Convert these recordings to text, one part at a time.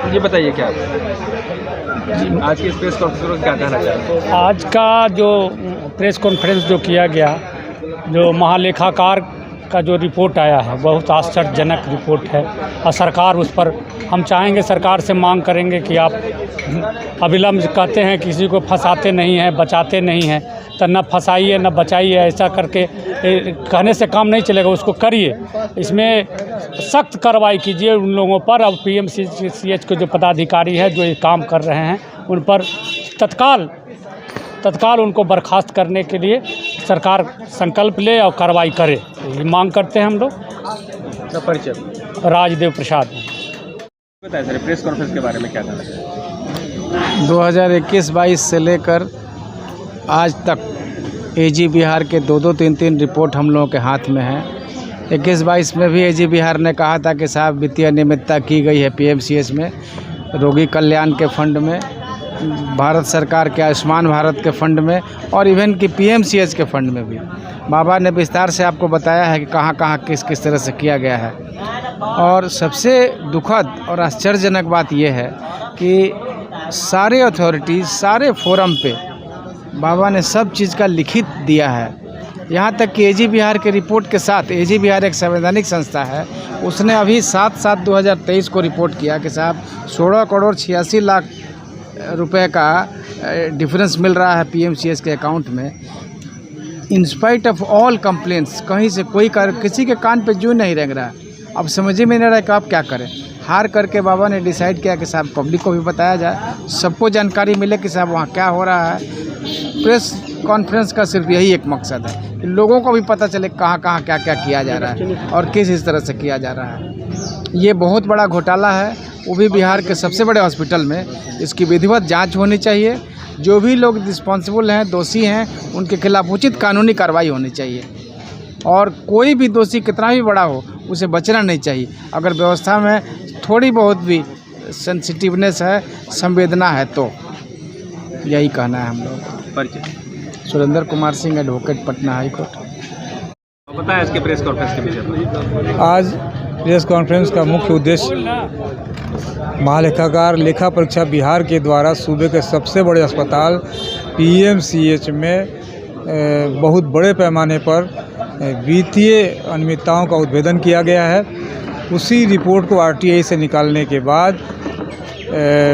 ये बताइए क्या आज की इस प्रेस कॉन्फ्रेंस में क्या कहना चाहते हैं? आज का जो प्रेस कॉन्फ्रेंस जो किया गया, जो महालेखाकार का जो रिपोर्ट आया है, बहुत आश्चर्यजनक रिपोर्ट है और सरकार उस पर हम चाहेंगे, सरकार से मांग करेंगे कि आप अविलंब कहते हैं किसी को फंसाते नहीं हैं, बचाते नहीं हैं, तो न फंसाइए न बचाइए, ऐसा करके कहने से काम नहीं चलेगा, उसको करिए। इसमें सख्त कार्रवाई कीजिए उन लोगों पर। अब पीएमसीएच के जो पदाधिकारी हैं जो ये काम कर रहे हैं उन पर तत्काल उनको बर्खास्त करने के लिए सरकार संकल्प ले और कार्रवाई करे, ये मांग करते हैं हम लोग। परिचय राजदेव प्रसाद। बताइए सर, प्रेस कॉन्फ्रेंस के बारे में क्या कहना है? 2021-22 से लेकर आज तक एजी बिहार के 2-3 रिपोर्ट हम लोगों के हाथ में हैं। 21-22 में भी एजी बिहार ने कहा था कि साहब वित्तीय अनियमितता की गई है पीएमसीएच में, रोगी कल्याण के फंड में, भारत सरकार के आयुष्मान भारत के फंड में और इवन कि पीएमसीएच के फंड में भी। बाबा ने विस्तार से आपको बताया है कि कहाँ कहाँ किस तरह से किया गया है। और सबसे दुखद और आश्चर्यजनक बात यह है कि सारे अथॉरिटीज़, सारे फोरम पे बाबा ने सब चीज़ का लिखित दिया है। यहाँ तक कि एजी बिहार के रिपोर्ट के साथ, एजी बिहार एक संवैधानिक संस्था है, उसने अभी 7/7/2023 को रिपोर्ट किया कि साहब 16 करोड़ 86 लाख रुपए का डिफरेंस मिल रहा है पीएमसीएच के अकाउंट में। इंस्पाइट ऑफ ऑल कंप्लेंट्स, कहीं से कोई किसी के कान पे जू नहीं रेंग रहा है। अब समझ में नहीं रहा कि आप क्या करें। हार करके बाबा ने डिसाइड किया कि साहब पब्लिक को भी बताया जाए, सबको जानकारी मिले कि साहब वहाँ क्या हो रहा है। प्रेस कॉन्फ्रेंस का सिर्फ यही एक मकसद है कि लोगों को भी पता चले कहाँ कहाँ क्या क्या किया जा रहा है और किस तरह से किया जा रहा है। ये बहुत बड़ा घोटाला है, वो भी बिहार के सबसे बड़े हॉस्पिटल में। इसकी विधिवत जांच होनी चाहिए। जो भी लोग रिस्पॉन्सिबल हैं, दोषी हैं, उनके खिलाफ उचित कानूनी कार्रवाई होनी चाहिए और कोई भी दोषी कितना भी बड़ा हो उसे बचना नहीं चाहिए। अगर व्यवस्था में थोड़ी बहुत भी सेंसिटिवनेस है, संवेदना है, तो यही कहना है हम लोग। परिचय Surendra Kumar Singh, advocate, Patna high court. बताया इसके प्रेस कॉन्फ्रेंस के विषय में। आज प्रेस कॉन्फ्रेंस का मुख्य उद्देश्य महालेखाकार लेखा परीक्षा बिहार के द्वारा सूबे के सबसे बड़े अस्पताल पीएमसीएच में बहुत बड़े पैमाने पर वित्तीय अनियमितताओं का उद्भेदन किया गया है। उसी रिपोर्ट को आरटीआई से निकालने के बाद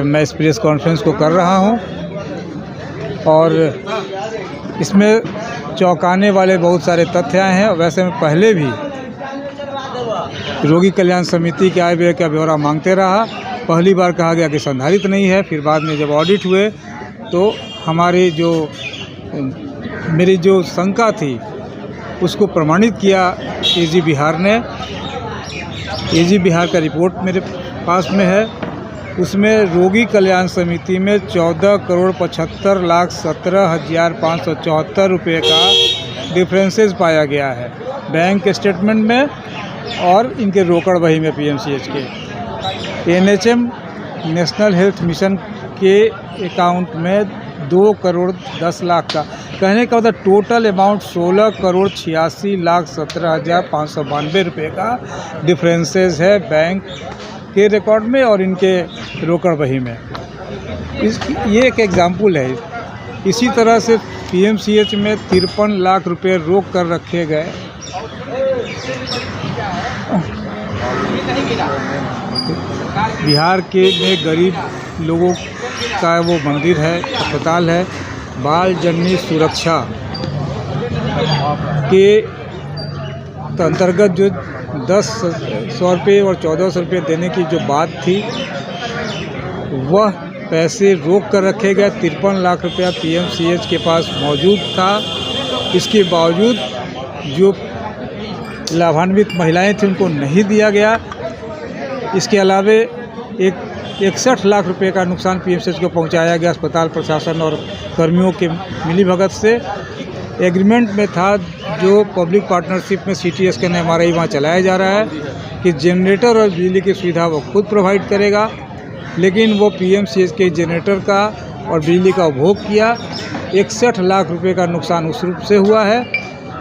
मैं इस प्रेस कॉन्फ्रेंस को कर रहा हूं और इसमें चौंकाने वाले बहुत सारे तथ्य आए हैं। वैसे मैं पहले भी रोगी कल्याण समिति के आय व्यय का ब्यौरा मांगते रहा। पहली बार कहा गया कि संधारित नहीं है, फिर बाद में जब ऑडिट हुए तो मेरी जो शंका थी उसको प्रमाणित किया एजी बिहार ने। एजी बिहार का रिपोर्ट मेरे पास में है। उसमें रोगी कल्याण समिति में 14,75,17,574 रुपये का डिफरेंसेस पाया गया है बैंक स्टेटमेंट में और इनके रोकड़ बही में पीएमसीएच के। एनएचएम नेशनल हेल्थ मिशन के अकाउंट में 2,10,00,000 का, कहने का मतलब टोटल अमाउंट 16,86,17,592 रुपये का डिफरेंसेस है बैंक के रिकॉर्ड में और इनके रोकड़ बही में। ये एक एग्जाम्पल है। इसी तरह से पीएमसीएच में 53 लाख रुपये रोक कर रखे गए। बिहार के में गरीब लोगों का वो मंदिर है, अस्पताल है, बाल जननी सुरक्षा के अंतर्गत जो 100 रुपये और 1400 रुपये देने की जो बात थी वह पैसे रोक कर रखे गए। 53 लाख रुपया पीएमसीएच के पास मौजूद था। इसके बावजूद जो लाभान्वित महिलाएं थीं उनको नहीं दिया गया। इसके अलावे 61 लाख रुपए का नुकसान पीएमसीएच को पहुंचाया गया। अस्पताल प्रशासन और कर्मियों के मिलीभगत से एग्रीमेंट में था, जो पब्लिक पार्टनरशिप में सिटी स्कैन एमआरआई वहाँ चलाया जा रहा है कि जनरेटर और बिजली की सुविधा वो खुद प्रोवाइड करेगा, लेकिन वो पीएमसीएच के जनरेटर का और बिजली का उपभोग किया। 61 लाख रुपए का नुकसान उस रूप से हुआ है।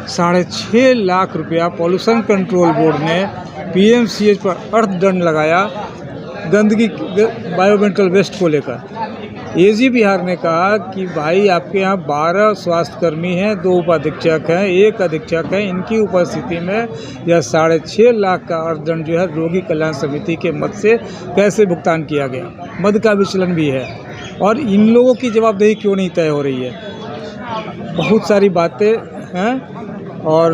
6.5 लाख रुपया पॉल्यूशन कंट्रोल बोर्ड ने पीएमसीएच पर अर्थदंड लगाया गंदगी बायोमेडिकल वेस्ट को लेकर। एजी बिहार ने कहा कि भाई आपके यहाँ 12 स्वास्थ्यकर्मी हैं, 2 उपाधीक्षक हैं, 1 अधीक्षक है, इनकी उपस्थिति में यह 6.5 लाख का अर्थदंड जो है रोगी कल्याण समिति के मद से कैसे भुगतान किया गया। मद का विचलन भी है और इन लोगों की जवाबदेही क्यों नहीं तय हो रही है। बहुत सारी बातें हैं और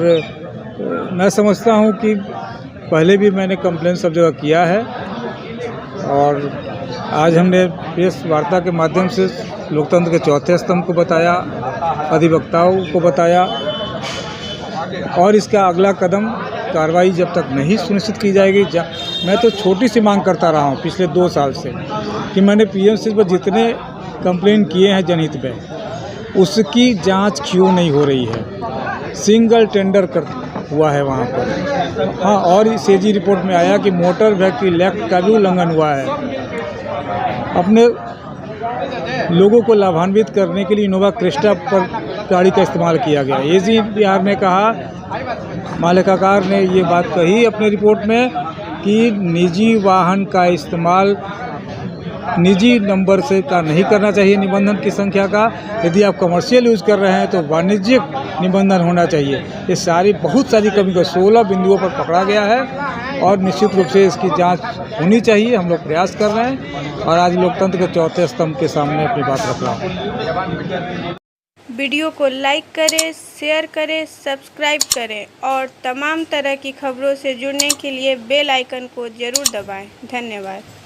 मैं समझता हूँ कि पहले भी मैंने कंप्लेन सब जगह किया है और आज हमने प्रेस वार्ता के माध्यम से लोकतंत्र के चौथे स्तंभ को बताया, अधिवक्ताओं को बताया और इसका अगला कदम कार्रवाई जब तक नहीं सुनिश्चित की जाएगी। मैं तो छोटी सी मांग करता रहा हूँ पिछले 2 साल से कि मैंने पीएमसी पर जितने कंप्लेन किए हैं जनहित में, उसकी जांच क्यों नहीं हो रही है। सिंगल टेंडर हुआ है वहाँ पर। हाँ, और इस एजी रिपोर्ट में आया कि मोटर व्हीकल एक्ट का भी उल्लंघन हुआ है। अपने लोगों को लाभान्वित करने के लिए इनोवा क्रिस्टा पर गाड़ी का इस्तेमाल किया गया। एजी बिहार ने कहा, महालेखाकार ने ये बात कही अपने रिपोर्ट में कि निजी वाहन का इस्तेमाल निजी नंबर से का नहीं करना चाहिए निबंधन की संख्या का। यदि आप कमर्शियल यूज़ कर रहे हैं तो वाणिज्यिक निबंधन होना चाहिए। ये सारी बहुत सारी कमी को 16 बिंदुओं पर पकड़ा गया है और निश्चित रूप से इसकी जांच होनी चाहिए। हम लोग प्रयास कर रहे हैं और आज लोकतंत्र के चौथे स्तंभ के सामने अपनी बात रख रहा हूँ। वीडियो को लाइक करें, शेयर करें, सब्सक्राइब करें और तमाम तरह की खबरों से जुड़ने के लिए बेल आइकन को ज़रूर दबाएं। धन्यवाद।